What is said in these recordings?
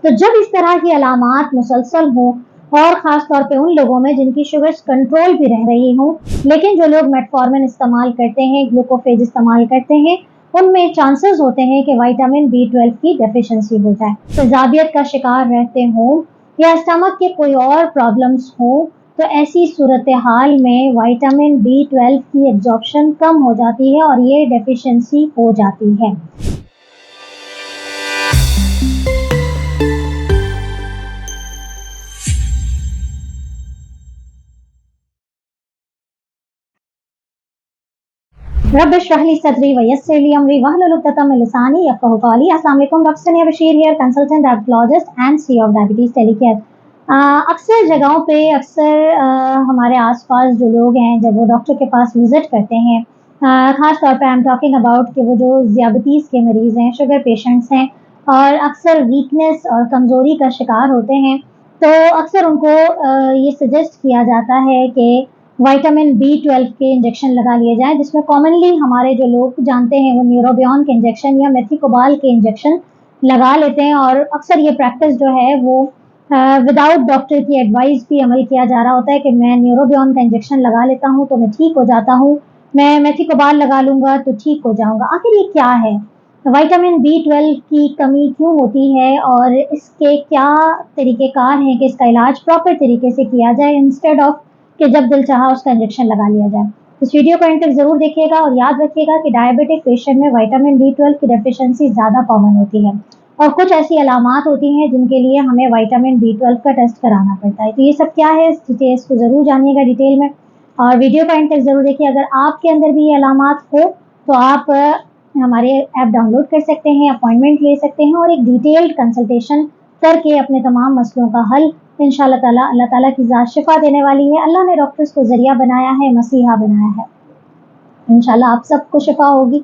तो जब इस तरह की अलामात मुसलसल हो और ख़ास तौर पे उन लोगों में जिनकी शुगर्स कंट्रोल भी रह रही हों, लेकिन जो लोग मेटफॉर्मिन इस्तेमाल करते हैं, ग्लूकोफेज इस्तेमाल करते हैं, उनमें चांसेस होते हैं कि विटामिन बी 12 की डेफिशिएंसी हो जाए। तेजाबियत का शिकार रहते हों या स्टमक के कोई और प्रॉब्लम्स हों, तो ऐसी सूरत हाल में विटामिन बी 12 की एब्जॉर्प्शन कम हो जाती है और ये डेफिशिएंसी हो जाती है। रब इश्रह ली सदरी व यस्सिर ली अमरी वहलुल उक़दतम मिन लिसानी यफ़क़हू क़ौली। अस्सलाम वालेकुम, डॉक्टर सनिया Bashir here, consultant diabetologist and CEO of diabetes टेलीकेयर। अक्सर जगहों पे हमारे आसपास जो लोग हैं जब वो डॉक्टर के पास विजिट करते हैं, ख़ास तौर पे आई एम टॉकिंग अबाउट कि वो जो ज़ियाबतीज़ के मरीज़ हैं, शुगर पेशेंट्स हैं और अक्सर वीकनेस और कमज़ोरी का शिकार होते हैं, तो अक्सर उनको ये सजेस्ट किया जाता है कि विटामिन बी 12 के इंजेक्शन लगा लिए जाएँ, जिसमें कॉमनली हमारे जो लोग जानते हैं वो न्यूरोबियन के इंजेक्शन या मेथिकोबाल के इंजेक्शन लगा लेते हैं और अक्सर ये प्रैक्टिस जो है वो विदाउट डॉक्टर की एडवाइस भी अमल किया जा रहा होता है कि मैं न्यूरोबियन का इंजेक्शन लगा लेता हूँ तो मैं ठीक हो जाता हूँ, मैं मेथिकोबाल लगा लूँगा तो ठीक हो जाऊँगा। आखिर ये क्या है? विटामिन बी 12 की कमी क्यों होती है और इसके क्या तरीक़ेकार हैं कि इसका इलाज प्रॉपर तरीके से किया जाए इंस्टेड ऑफ कि जब दिल चाहा उसका इंजेक्शन लगा लिया जाए। इस वीडियो को एंड तक ज़रूर देखिएगा और याद रखिएगा कि डायबिटिक पेशेंट में विटामिन बी 12 की डेफिशिएंसी ज़्यादा कॉमन होती है और कुछ ऐसी अलामात होती हैं जिनके लिए हमें विटामिन बी 12 का टेस्ट कराना पड़ता है। तो ये सब क्या है, इस डिटेल्स को ज़रूर जानिएगा डिटेल में और वीडियो को एंड तक ज़रूर देखिए। अगर आपके अंदर भी ये अलामात हो तो आप हमारे ऐप डाउनलोड कर सकते हैं, अपॉइंटमेंट ले सकते हैं और एक डिटेल्ड कंसल्टेशन करके अपने तमाम मसलों का हल इंशाअल्लाह ताला अल्लाह ताला की ज़ात शिफा देने वाली है। अल्लाह ने डॉक्टर्स को ज़रिया बनाया है, मसीहा बनाया है। इंशाअल्लाह आप सबको शिफा होगी।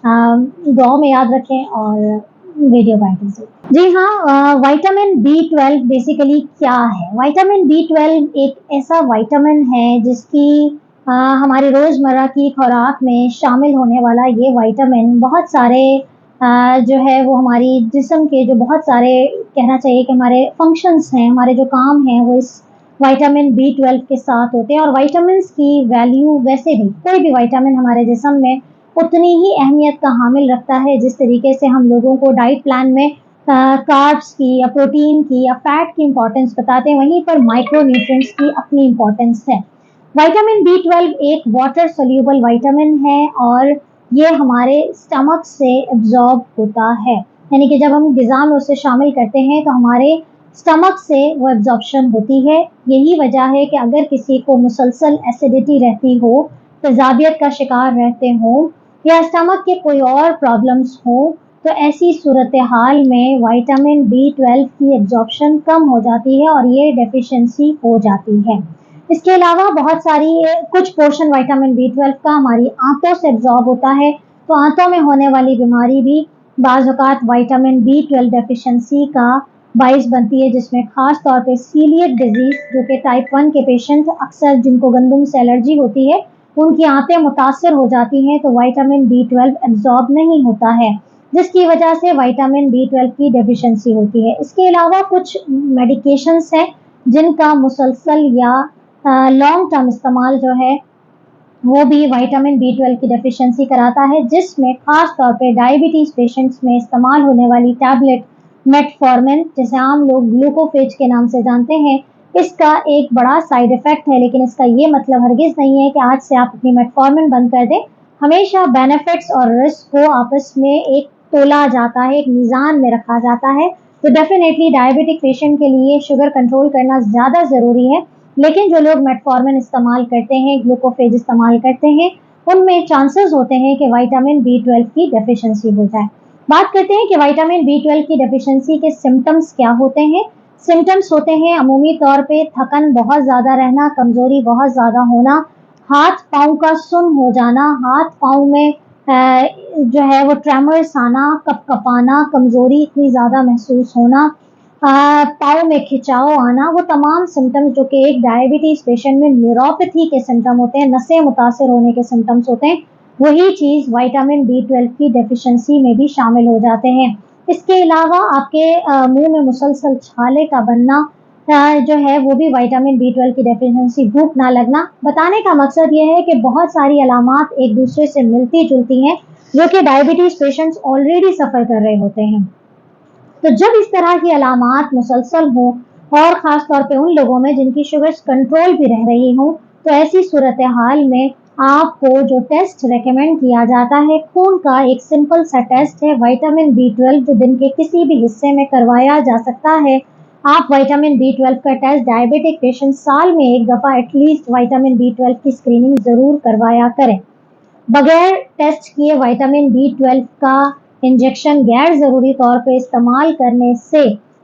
दुआ में याद रखें और वीडियो को एंड से। जी हाँ, विटामिन बी 12 बेसिकली क्या है? विटामिन बी 12 एक ऐसा विटामिन है जिसकी हमारी रोज़मर्रा की खुराक में शामिल होने वाला ये विटामिन बहुत सारे जो है वो हमारी जिस्म के जो बहुत सारे कहना चाहिए कि हमारे फंक्शंस हैं, हमारे जो काम हैं वो इस विटामिन बी 12 के साथ होते हैं और विटामिन्स की वैल्यू वैसे भी कोई भी विटामिन हमारे जिस्म में उतनी ही अहमियत का हामिल रखता है जिस तरीके से हम लोगों को डाइट प्लान में कार्ब्स की या प्रोटीन की या फैट की इंपॉर्टेंस बताते हैं, वहीं पर माइक्रोन्यूट्रिएंट्स की अपनी इंपॉर्टेंस है। विटामिन बी 12 एक वाटर सोल्यूबल विटामिन है और ये हमारे स्टमक से एब्जॉर्ब होता है, यानी कि जब हम ग़िज़ा में उसे शामिल करते हैं तो हमारे स्टमक से वो एब्जॉर्प्शन होती है। यही वजह है कि अगर किसी को मुसलसल एसिडिटी रहती हो, तेजाबियत का शिकार रहते हों या स्टमक के कोई और प्रॉब्लम्स हों, तो ऐसी सूरत हाल में विटामिन बी 12 की एब्जॉर्प्शन कम हो जाती है और ये डेफिशिएंसी हो जाती है। इसके अलावा बहुत सारी कुछ पोर्शन विटामिन बी 12 का हमारी आंतों से एब्जॉर्ब होता है, तो आंतों में होने वाली बीमारी भी बाज़ औक़ात विटामिन बी 12 डेफिशिएंसी का बाइस बनती है, जिसमें ख़ास तौर पे सीलिएक डिजीज़ जो कि टाइप 1 के पेशेंट अक्सर जिनको गंदम से एलर्जी होती है, उनकी आंतें मुतासर हो जाती हैं तो विटामिन बी 12 एब्जॉर्ब नहीं होता है, जिसकी वजह से विटामिन बी 12 की डेफिशिएंसी होती है। इसके अलावा कुछ मेडिकेशंस हैं जिनका मुसलसल या लॉन्ग टर्म इस्तेमाल जो है वो भी विटामिन बी 12 की डेफिशिएंसी कराता है, जिसमें ख़ास तौर पे डायबिटीज़ पेशेंट्स में इस्तेमाल होने वाली टैबलेट मेटफॉर्मिन, जिसे आम लोग ग्लूकोफेज के नाम से जानते हैं, इसका एक बड़ा साइड इफ़ेक्ट है, लेकिन इसका ये मतलब हरगिज़ नहीं है कि आज से आप अपनी मेटफॉर्मिन बंद कर दें। हमेशा बेनिफिट्स और रिस्क को आपस में एक तोला जाता है, एक मीज़ान में रखा जाता है। तो डेफिनेटली डायबिटिक पेशेंट के लिए शुगर कंट्रोल करना ज़्यादा ज़रूरी है, लेकिन जो लोग मेटफॉर्मिन इस्तेमाल करते हैं, ग्लूकोफेज इस्तेमाल करते हैं, उनमें चांसेस होते हैं कि विटामिन बी 12 की डेफिशिएंसी हो जाए। बात करते हैं कि विटामिन बी 12 की डेफिशिएंसी के सिम्पटम्स क्या होते हैं। सिम्पटम्स होते हैं अमूमी तौर पे थकन बहुत ज़्यादा रहना, कमज़ोरी बहुत ज़्यादा होना, हाथ-पाँव का सुन्न हो जाना, हाथ-पाँव में जो है वो ट्रेमर्स आना, कँपकँपाना, कमज़ोरी इतनी ज़्यादा महसूस होना, पाँव में खिंचाव आना, वो तमाम सिम्पटम्स जो कि एक डायबिटीज़ पेशेंट में न्यूरोपैथी के सिम्पटम होते हैं, नसें मुतासर होने के सिम्पटम्स होते हैं, वही चीज़ विटामिन बी 12 की डेफिशिएंसी में भी शामिल हो जाते हैं। इसके अलावा आपके मुंह में मुसलसल छाले का बनना जो है वो भी विटामिन B12 की डेफिशिएंसी, भूख ना लगना। बताने का मकसद ये है कि बहुत सारी अलामात एक दूसरे से मिलती जुलती हैं जो कि डायबिटीज पेशेंट्स ऑलरेडी सफर कर रहे होते हैं। तो जब इस तरह की अलामात मुसलसल हो और ख़ास तौर पे उन लोगों में जिनकी शुगर्स कंट्रोल भी रह रही हों, तो ऐसी सूरत हाल में आपको जो टेस्ट रेकमेंड किया जाता है, खून का एक सिंपल सा टेस्ट है विटामिन B12, जो दिन के किसी भी हिस्से में करवाया जा सकता है। आप विटामिन B12 का टेस्ट डायबिटिक पेशेंट साल में एक दफ़ा एटलीस्ट विटामिन B12 की स्क्रीनिंग ज़रूर करवाया करें। बगैर टेस्ट किए विटामिन B12 का इंजेक्शन गैर ज़रूरी तौर पे इस्तेमाल करने से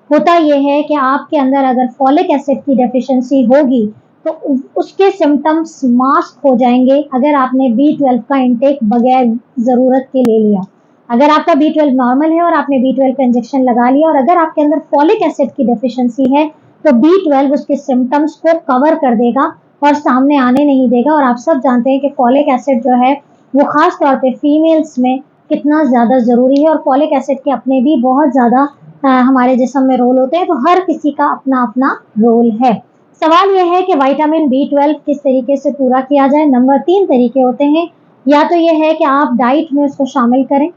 होता यह है कि आपके अंदर अगर फॉलिक एसिड की डेफिशिएंसी होगी तो उसके सिम्टम्स मास्क हो जाएंगे अगर आपने B12 का इंटेक बगैर ज़रूरत के ले लिया। अगर आपका B12 नॉर्मल है और आपने B12 का इंजेक्शन लगा लिया और अगर आपके अंदर फॉलिक एसिड की डेफिशिएंसी है तो B12 उसके सिम्टम्स को कवर कर देगा और सामने आने नहीं देगा। और आप सब जानते हैं कि फॉलिक एसिड जो है वो खास तौर पे फीमेल्स में कितना ज़्यादा ज़रूरी है और फॉलिक एसिड के अपने भी बहुत ज़्यादा हमारे जिस्म में रोल होते हैं, तो हर किसी का अपना अपना रोल है। सवाल यह है कि विटामिन B12 किस तरीके से पूरा किया जाए। नंबर 3 तरीके होते हैं, या तो यह है कि आप डाइट में उसको शामिल करें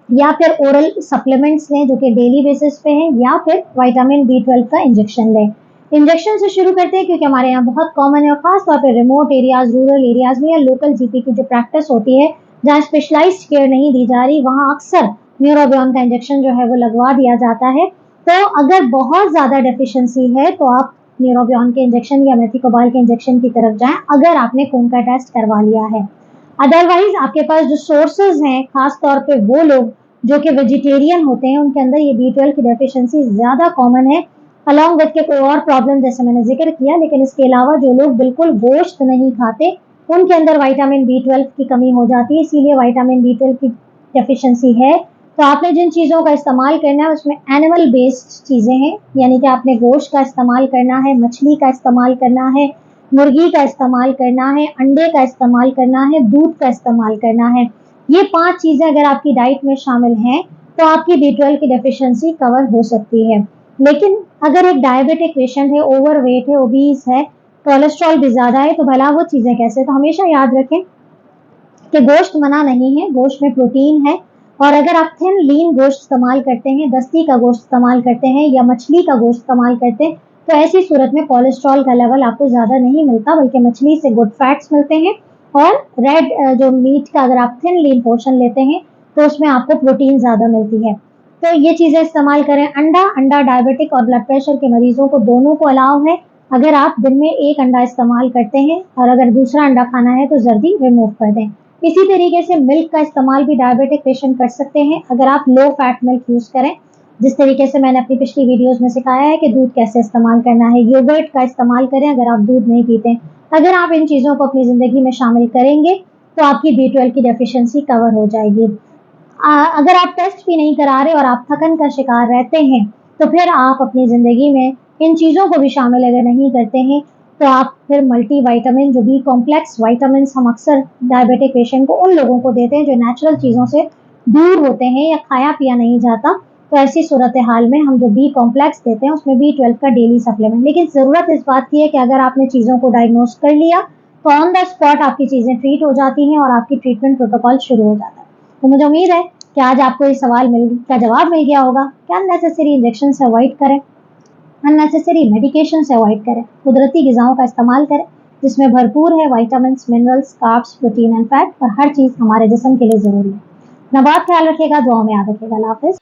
या फिर ओरल सप्लीमेंट्स लें जो कि डेली बेसिस पे हैं, या फिर विटामिन B12 का इंजेक्शन लें। इंजेक्शन से शुरू करते हैं क्योंकि हमारे यहाँ बहुत कॉमन है और खास तौर पे रिमोट एरियाज, रूरल एरियाज में या लोकल जीपी की जो प्रैक्टिस होती है जहाँ स्पेशलाइज्ड केयर नहीं दी जा रही, वहाँ अक्सर न्यूरोबियन का इंजेक्शन जो है वो लगवा दिया जाता है। तो अगर बहुत ज़्यादा डेफिशिएंसी है तो आप न्यूरोबियन के इंजेक्शन या मेथिकोबाल के इंजेक्शन की तरफ जाएं अगर आपने खून का टेस्ट करवा लिया है। अदरवाइज आपके पास जो सोर्सेज हैं, खास तौर पे वो लोग जो कि वेजिटेरियन होते हैं, उनके अंदर ये B12 की डेफिशिएंसी ज़्यादा कॉमन है, अलॉन्ग विद के कोई और प्रॉब्लम जैसे मैंने जिक्र किया। लेकिन इसके अलावा जो लोग बिल्कुल गोश्त नहीं खाते उनके अंदर विटामिन B12 की कमी हो जाती है, इसीलिए विटामिन B12 की डेफिशिएंसी है। तो आपने जिन चीज़ों का इस्तेमाल करना है उसमें एनिमल बेस्ड चीज़ें हैं, यानी कि आपने गोश्त का इस्तेमाल करना है, मछली का इस्तेमाल करना है, मुर्गी का इस्तेमाल करना है, अंडे का इस्तेमाल करना है, दूध का इस्तेमाल करना है। ये 5 चीज़ें अगर आपकी डाइट में शामिल हैं तो आपकी B12 की डेफिशिएंसी कवर हो सकती है। लेकिन अगर एक डायबिटिक पेशेंट है, ओवरवेट है, ओबीस है, कोलेस्ट्रॉल भी ज़्यादा है, तो भला वो चीज़ें कैसे? तो हमेशा याद रखें कि गोश्त मना नहीं है, गोश्त में प्रोटीन है। और अगर आप थिन लीन गोश्त इस्तेमाल करते हैं, दस्ती का गोश्त इस्तेमाल करते हैं या मछली का गोश्त इस्तेमाल करते हैं, तो ऐसी सूरत में कोलेस्ट्रॉल का लेवल आपको ज़्यादा नहीं मिलता, बल्कि मछली से गुड फैट्स मिलते हैं। और रेड जो मीट का अगर आप थिन लीन पोर्शन लेते हैं तो उसमें आपको प्रोटीन ज़्यादा मिलती है। तो ये चीज़ें इस्तेमाल करें। अंडा डायबिटिक और ब्लड प्रेशर के मरीजों को दोनों को अलाउ है। अगर आप दिन में 1 अंडा इस्तेमाल करते हैं और अगर दूसरा अंडा खाना है तो जल्दी रिमूव कर दें। इसी तरीके से मिल्क का इस्तेमाल भी डायबिटिक पेशेंट कर सकते हैं अगर आप लो फैट मिल्क यूज़ करें, जिस तरीके से मैंने अपनी पिछली वीडियोस में सिखाया है कि दूध कैसे इस्तेमाल करना है। योगर्ट का इस्तेमाल करें अगर आप दूध नहीं पीते। अगर आप इन चीज़ों को अपनी ज़िंदगी में शामिल करेंगे तो आपकी B12 की डेफिशिएंसी कवर हो जाएगी। अगर आप टेस्ट भी नहीं करा रहे और आप थकन का शिकार रहते हैं तो फिर आप अपनी ज़िंदगी में इन चीज़ों को भी शामिल अगर नहीं करते हैं तो आप फिर मल्टी विटामिन, जो बी कॉम्प्लेक्स विटामिन्स हम अक्सर डायबिटिक पेशेंट को उन लोगों को देते हैं जो नेचुरल चीज़ों से दूर होते हैं या खाया पिया नहीं जाता, तो ऐसी सूरत हाल में हम जो बी कॉम्प्लेक्स देते हैं उसमें B12 का डेली सप्लीमेंट। लेकिन ज़रूरत इस बात की है कि अगर आपने चीज़ों को डायग्नोज कर लिया तो ऑन द स्पॉट आपकी चीज़ें ट्रीट हो जाती हैं और आपकी ट्रीटमेंट प्रोटोकॉल शुरू हो जाता है। तो मुझे उम्मीद है कि आज आपको इस सवाल का जवाब मिल गया होगा कि अननेसेसरी इंजेक्शन से अवॉइड करें, अननेसेसरी मेडिकेशन से अवॉइड करें, कुदरती ग़िज़ाओं का इस्तेमाल करें जिसमें भरपूर है vitamins, minerals, carbs, protein and fat, और हर चीज़ हमारे जिस्म के लिए ज़रूरी है। अपना बहुत ख्याल रखिएगा, दुआओं में याद रखिएगा। अल्लाह हाफ़िज़।